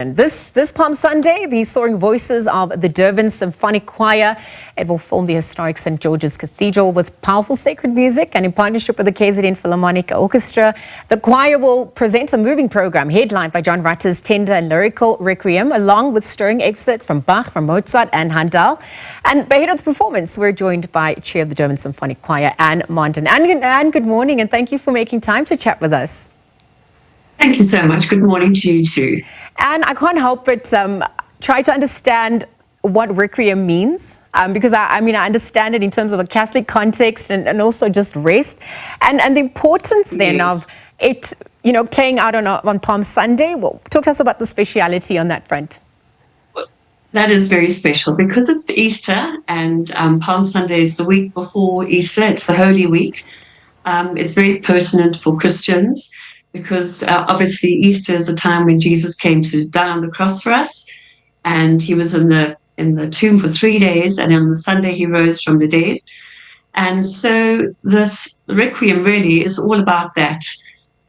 And this Palm Sunday, the soaring voices of the Durban Symphonic Choir, it will form the historic St. George's Cathedral with powerful sacred music, and in partnership with the KZN Philharmonic Orchestra, the choir will present a moving program headlined by John Rutter's tender and lyrical Requiem, along with stirring excerpts from Bach, from Mozart and Handel. And ahead of the performance, we're joined by Chair of the Durban Symphonic Choir, Anne Mondon. Anne, good morning, and thank you for making time to chat with us. Thank you so much. Good morning to you too. And I can't help but try to understand what Requiem means, because I understand it in terms of a Catholic context and also just rest, and the importance then of it, playing out on Palm Sunday. Well, talk to us about the speciality on that front. That is very special because it's Easter, and Palm Sunday is the week before Easter. It's the Holy Week. It's very pertinent for Christians, because obviously Easter is a time when Jesus came to die on the cross for us, and he was in the tomb for 3 days, and on the Sunday he rose from the dead. And so this Requiem really is all about that,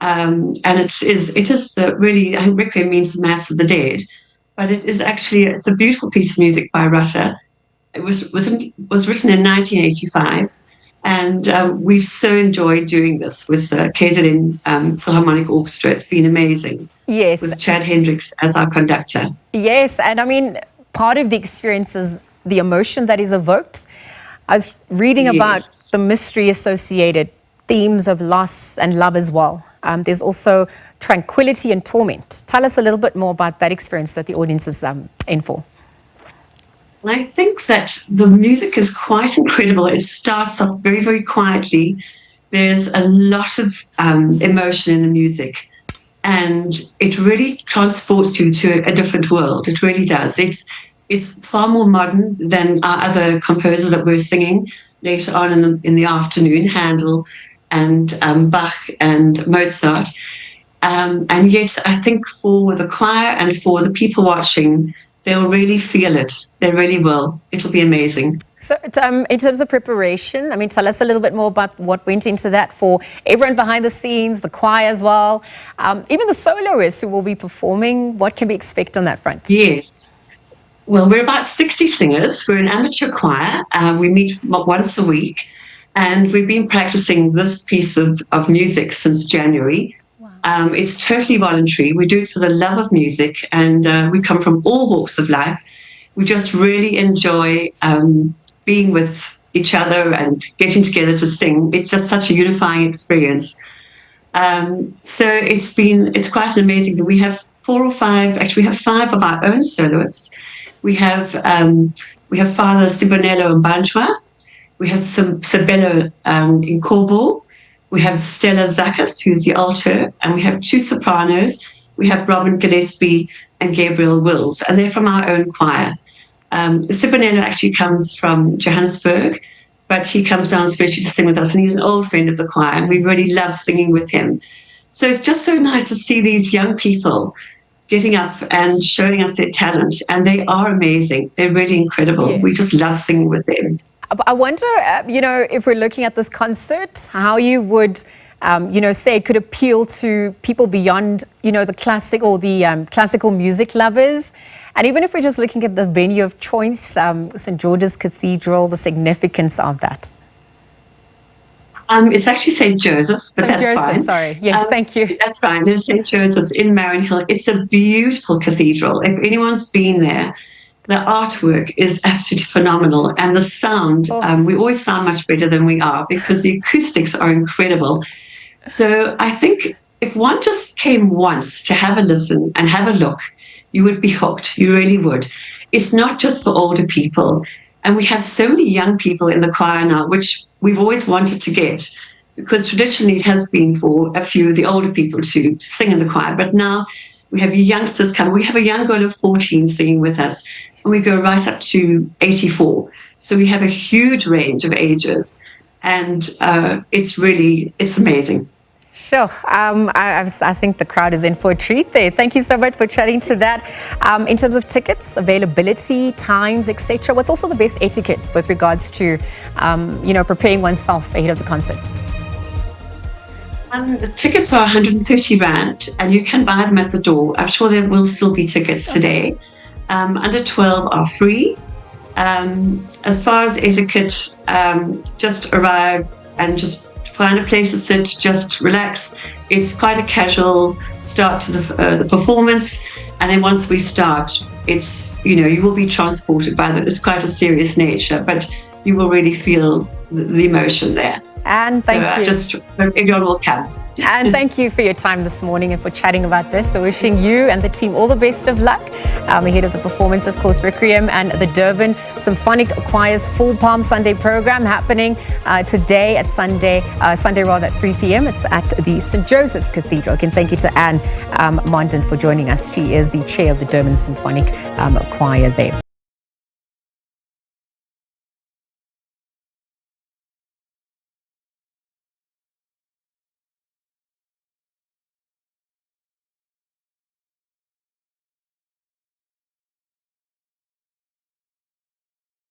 and it is really, I think Requiem means the Mass of the Dead, but it's a beautiful piece of music by Rutter. It was written in 1985. And we've so enjoyed doing this with the KZN Philharmonic Orchestra. It's been amazing. Yes. With Chad Hendricks as our conductor. Yes, and part of the experience is the emotion that is evoked. I was reading about the mystery-associated themes of loss and love as well. There's also tranquility and torment. Tell us a little bit more about that experience that the audience is in for. I think that the music is quite incredible. It starts off very, very quietly. There's a lot of emotion in the music, and it really transports you to a different world. It really does. It's far more modern than our other composers that we're singing later on in the afternoon, Handel and Bach and Mozart. And yet, I think for the choir and for the people watching, they'll really feel it. They really will. It'll be amazing. So in terms of preparation, tell us a little bit more about what went into that for everyone behind the scenes, the choir as well, even the soloists who will be performing. What can we expect on that front? Yes. Well, we're about 60 singers. We're an amateur choir. We meet once a week, and we've been practicing this piece of music since January. It's totally voluntary. We do it for the love of music, and we come from all walks of life. We just really enjoy being with each other and getting together to sing. It's just such a unifying experience. So it's quite an amazing thing. We have 4 or 5, actually we have 5 of our own soloists. We have Father Sibonello in Banjwa. We have Sabello in Kobo. We have Stella Zakis, who's the alto, and we have 2 sopranos. We have Robin Gillespie and Gabriel Wills, and they're from our own choir. Sibonello actually comes from Johannesburg, but he comes down especially to sing with us, and he's an old friend of the choir, and we really love singing with him. So it's just so nice to see these young people getting up and showing us their talent, and they are amazing. They're really incredible. Yeah. We just love singing with them. I wonder, if we're looking at this concert, how you would, say it could appeal to people beyond, the classic or the classical music lovers. And even if we're just looking at the venue of choice, St. George's Cathedral, the significance of that. It's actually St. Joseph's, but that's fine. Sorry. Yes, thank you. That's fine. It's St. Joseph's in Marion Hill. It's a beautiful cathedral. If anyone's been there, the artwork is absolutely phenomenal, and the sound, we always sound much better than we are because the acoustics are incredible. So I think if one just came once to have a listen and have a look, you would be hooked. You really would. It's not just for older people, and we have so many young people in the choir now, which we've always wanted to get, because traditionally it has been for a few of the older people to sing in the choir, but now we have youngsters come. We have a young girl of 14 singing with us, and we go right up to 84. So we have a huge range of ages, and it's amazing. Sure. I think the crowd is in for a treat there. Thank you so much for chatting to that. In terms of tickets, availability, times, etc., what's also the best etiquette with regards to, preparing oneself ahead of the concert? The tickets are 130 Rand, and you can buy them at the door. I'm sure there will still be tickets today. Under 12 are free. As far as etiquette, just arrive and just find a place to sit, just relax. It's quite a casual start to the performance, and then once we start, it's, you will be transported by that. It's quite a serious nature, but you will really feel the emotion there. And thank you. Just everyone will come. And thank you for your time this morning and for chatting about this. So wishing you and the team all the best of luck ahead of the performance, of course, Requiem and the Durban Symphonic Choir's Full Palm Sunday program happening today at Sunday at 3 p.m. It's at the St. Joseph's Cathedral. Again, thank you to Anne Mondon for joining us. She is the chair of the Durban Symphonic Choir there.